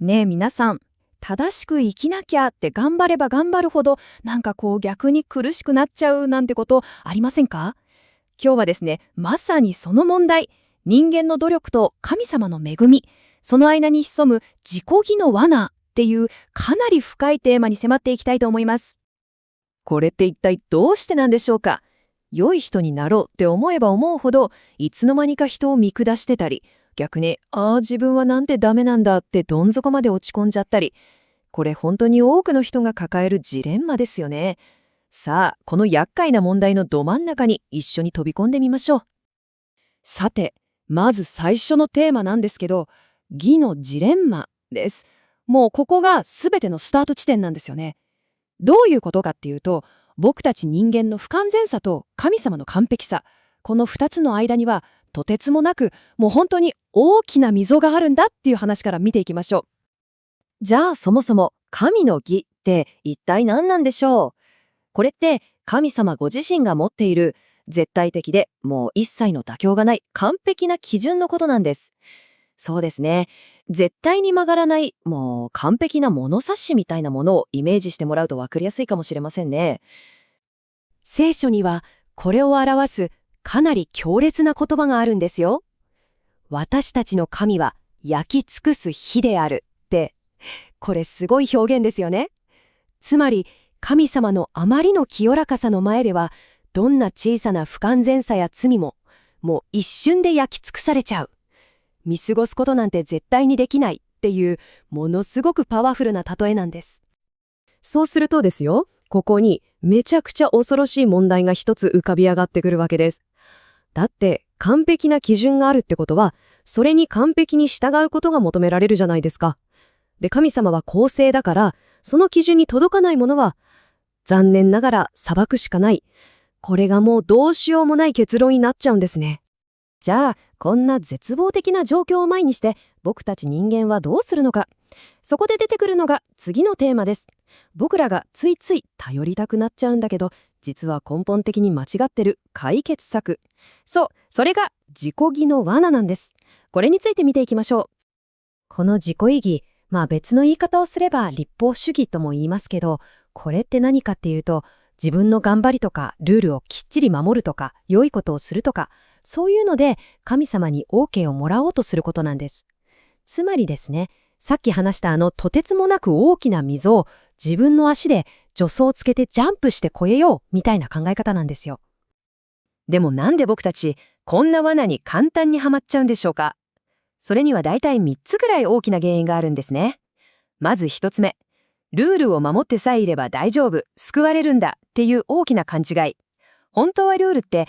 ねえ皆さん、正しく生きなきゃって頑張れば頑張るほど逆に苦しくなっちゃうなんてことありませんか？今日はですね、まさにその問題、人間の努力と神様の恵み、その間に潜む自己義の罠っていうかなり深いテーマに迫っていきたいと思います。これって一体どうしてなんでしょうか？良い人になろうって思えば思うほど、いつの間にか人を見下してたり、逆に、自分はなんてダメなんだってどん底まで落ち込んじゃったり、これ本当に多くの人が抱えるジレンマですよね。さあ、この厄介な問題のど真ん中に一緒に飛び込んでみましょう。さて、まず最初のテーマなんですけど、義のジレンマです。もうここが全てのスタート地点なんですよね。どういうことかっていうと、僕たち人間の不完全さと神様の完璧さ、この2つの間にはとてつもなく、もう本当に大きな溝があるんだっていう話から見ていきましょう。じゃあそもそも神の義って一体何なんでしょう？これって神様ご自身が持っている絶対的でもう一切の妥協がない完璧な基準のことなんです。そうですね。絶対に曲がらない、もう完璧な物差しみたいなものをイメージしてもらうと分かりやすいかもしれませんね。聖書にはこれを表すかなり強烈な言葉があるんですよ。私たちの神は焼き尽くす火であるって、これすごい表現ですよね。つまり神様のあまりの清らかさの前では、どんな小さな不完全さや罪も、もう一瞬で焼き尽くされちゃう。見過ごすことなんて絶対にできないっていう、ものすごくパワフルな例えなんです。そうするとですよ、ここにめちゃくちゃ恐ろしい問題が一つ浮かび上がってくるわけです。だって完璧な基準があるってことは、それに完璧に従うことが求められるじゃないですか。で、神様は公正だから、その基準に届かないものは、残念ながら裁くしかない。これがもうどうしようもない結論になっちゃうんですね。じゃあ、こんな絶望的な状況を前にして、僕たち人間はどうするのか。そこで出てくるのが次のテーマです。僕らがついつい頼りたくなっちゃうんだけど、実は根本的に間違ってる解決策。そう、それが自己義の罠なんです。これについて見ていきましょう。この自己意義、別の言い方をすれば立法主義とも言いますけど、これって何かっていうと、自分の頑張りとかルールをきっちり守るとか、良いことをするとか、そういうので神様に OK をもらおうとすることなんです。つまりですね、さっき話したとてつもなく大きな溝を自分の足で助走をつけてジャンプして越えようみたいな考え方なんですよ。でもなんで僕たちこんな罠に簡単にはまっちゃうんでしょうか？それには大体3つくらい大きな原因があるんですね。まず1つ目、ルールを守ってさえいれば大丈夫、救われるんだっていう大きな勘違い。本当はルールって、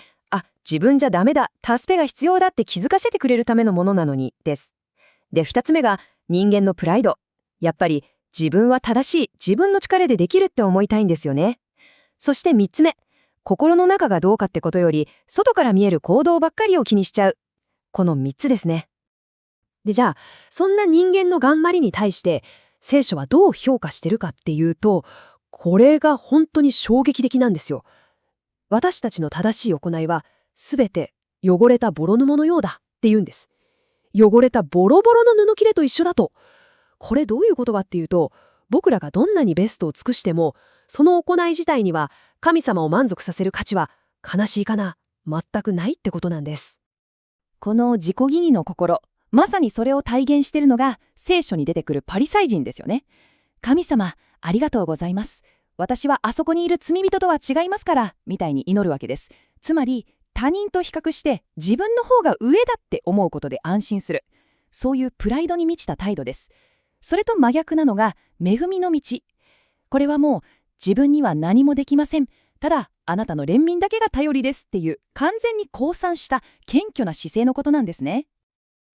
自分じゃダメだ、助けが必要だって気づかせてくれるためのものなのにです。で、2つ目が人間のプライド。やっぱり自分は正しい、自分の力でできるって思いたいんですよね。そして3つ目、心の中がどうかってことより、外から見える行動ばっかりを気にしちゃう。この3つですね。で、じゃあ、そんな人間の頑張りに対して、聖書はどう評価してるかっていうと、これが本当に衝撃的なんですよ。私たちの正しい行いは、すべて汚れたボロ布のようだって言うんです。汚れたボロボロの布切れと一緒だと。これどういうことかっていうと、僕らがどんなにベストを尽くしても、その行い自体には神様を満足させる価値は悲しいかな、全くないってことなんです。この自己義の心、まさにそれを体現しているのが聖書に出てくるパリサイ人ですよね。神様、ありがとうございます。私はあそこにいる罪人とは違いますから、みたいに祈るわけです。つまり、他人と比較して自分の方が上だって思うことで安心する。そういうプライドに満ちた態度です。それと真逆なのが恵みの道。これはもう自分には何もできません。ただ、あなたの憐憫だけが頼りですっていう完全に降参した謙虚な姿勢のことなんですね。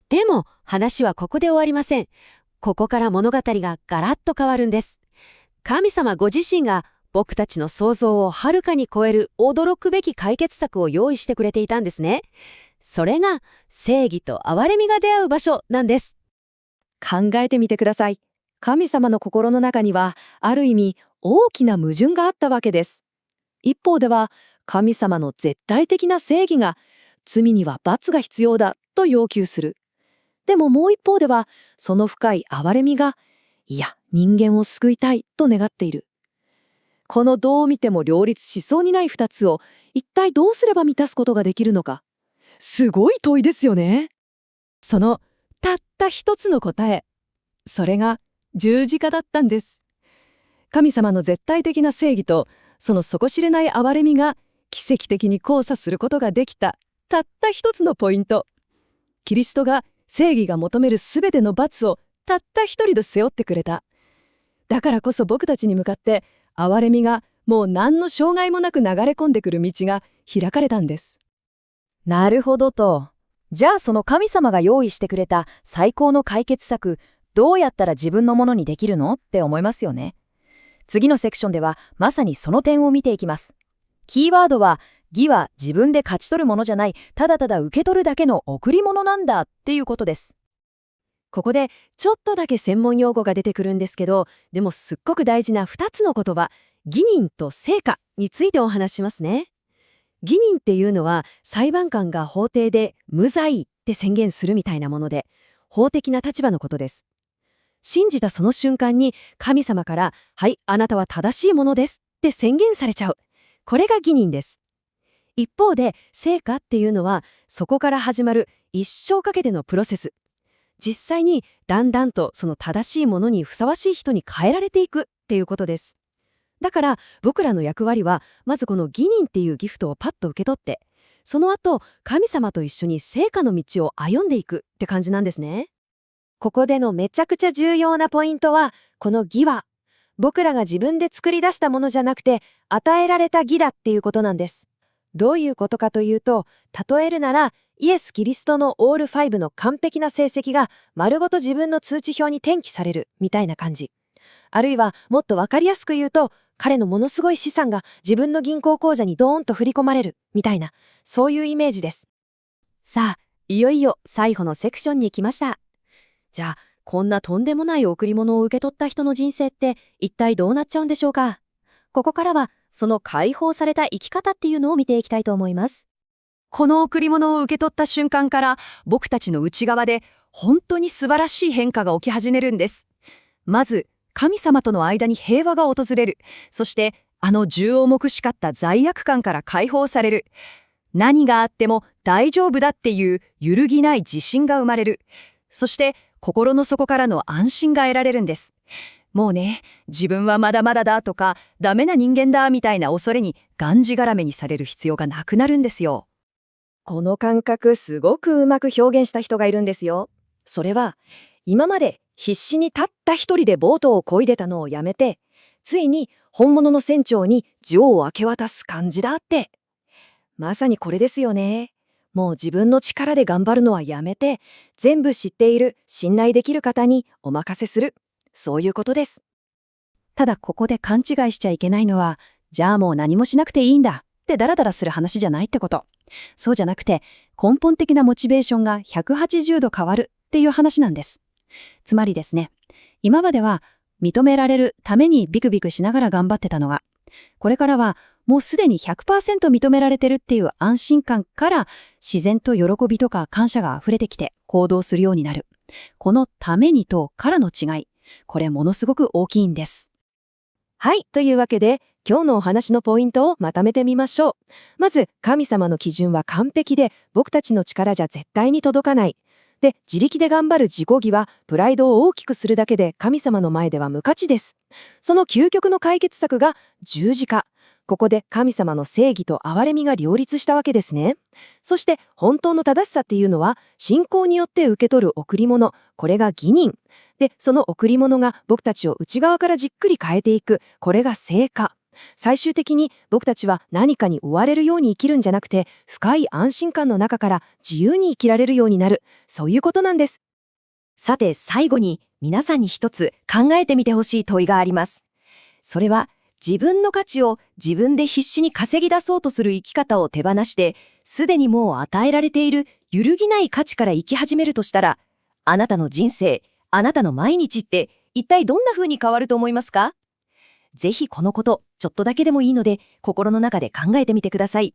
でも話はここで終わりません。ここから物語がガラッと変わるんです。神様ご自身が僕たちの想像をはるかに超える驚くべき解決策を用意してくれていたんですね。それが正義と憐れみが出会う場所なんです。考えてみてください。神様の心の中にはある意味大きな矛盾があったわけです。一方では神様の絶対的な正義が罪には罰が必要だと要求する。でももう一方ではその深い憐れみがいや、人間を救いたいと願っている。このどう見ても両立しそうにない2つを一体どうすれば満たすことができるのか。すごい問いですよね。そのたった一つの答え、それが十字架だったんです。神様の絶対的な正義とその底知れない憐れみが奇跡的に交差することができたたった一つのポイント。キリストが正義が求めるすべての罰をたった一人で背負ってくれた。だからこそ僕たちに向かって憐れみがもう何の障害もなく流れ込んでくる道が開かれたんです。なるほどと。じゃあその神様が用意してくれた最高の解決策、どうやったら自分のものにできるのって思いますよね。次のセクションではまさにその点を見ていきます。キーワードは、義は自分で勝ち取るものじゃない、ただただ受け取るだけの贈り物なんだっていうことです。ここでちょっとだけ専門用語が出てくるんですけど、でもすっごく大事な2つの言葉、義人と成果についてお話ししますね。義人っていうのは裁判官が法廷で無罪って宣言するみたいなもので、法的な立場のことです。信じたその瞬間に神様から、はい、あなたは正しいものですって宣言されちゃう。これが義人です。一方で成果っていうのはそこから始まる一生かけてのプロセス。実際にだんだんとその正しいものにふさわしい人に変えられていくっていうことです。だから僕らの役割はまずこの義人っていうギフトをパッと受け取って、その後神様と一緒に成果の道を歩んでいくって感じなんですね。ここでのめちゃくちゃ重要なポイントは、この義は僕らが自分で作り出したものじゃなくて与えられた義だっていうことなんです。どういうことかというと、例えるならイエス・キリストのオール5の完璧な成績が丸ごと自分の通知表に転記されるみたいな感じ。あるいはもっとわかりやすく言うと、彼のものすごい資産が自分の銀行口座にドーンと振り込まれるみたいな、そういうイメージです。さあ、いよいよ最後のセクションに来ました。じゃあ、こんなとんでもない贈り物を受け取った人の人生って一体どうなっちゃうんでしょうか。ここからはその解放された生き方っていうのを見ていきたいと思います。この贈り物を受け取った瞬間から僕たちの内側で本当に素晴らしい変化が起き始めるんです。まず、神様との間に平和が訪れる。そして、あの縦横目しかった罪悪感から解放される。何があっても大丈夫だっていう揺るぎない自信が生まれる。そして、心の底からの安心が得られるんです。もうね、自分はまだまだだとか、ダメな人間だみたいな恐れにがんじがらめにされる必要がなくなるんですよ。この感覚すごくうまく表現した人がいるんですよ。それは、今まで必死にたった一人でボートを漕いでたのをやめて、ついに本物の船長に錠を明け渡す感じだって。まさにこれですよね。もう自分の力で頑張るのはやめて、全部知っている、信頼できる方にお任せする。そういうことです。ただここで勘違いしちゃいけないのは、じゃあもう何もしなくていいんだってダラダラする話じゃないってこと。そうじゃなくて、根本的なモチベーションが180度変わるっていう話なんです。つまりですね、今までは認められるためにビクビクしながら頑張ってたのが、これからはもうすでに 100% 認められてるっていう安心感から自然と喜びとか感謝が溢れてきて行動するようになる。このためにとからの違い、これものすごく大きいんです。はい、というわけで今日のお話のポイントをまとめてみましょう。まず、神様の基準は完璧で僕たちの力じゃ絶対に届かない。で、自力で頑張る自己義はプライドを大きくするだけで神様の前では無価値です。その究極の解決策が十字架。ここで神様の正義と憐れみが両立したわけですね。そして本当の正しさっていうのは信仰によって受け取る贈り物。これが義人。で、その贈り物が僕たちを内側からじっくり変えていく。これが成果。最終的に僕たちは何かに追われるように生きるんじゃなくて、深い安心感の中から自由に生きられるようになる。そういうことなんです。さて最後に皆さんに一つ考えてみてほしい問いがあります。それは自分の価値を自分で必死に稼ぎ出そうとする生き方を手放して、すでにもう与えられている揺るぎない価値から生き始めるとしたら、あなたの人生、あなたの毎日って一体どんな風に変わると思いますか？ぜひこのこと、ちょっとだけでもいいので、心の中で考えてみてください。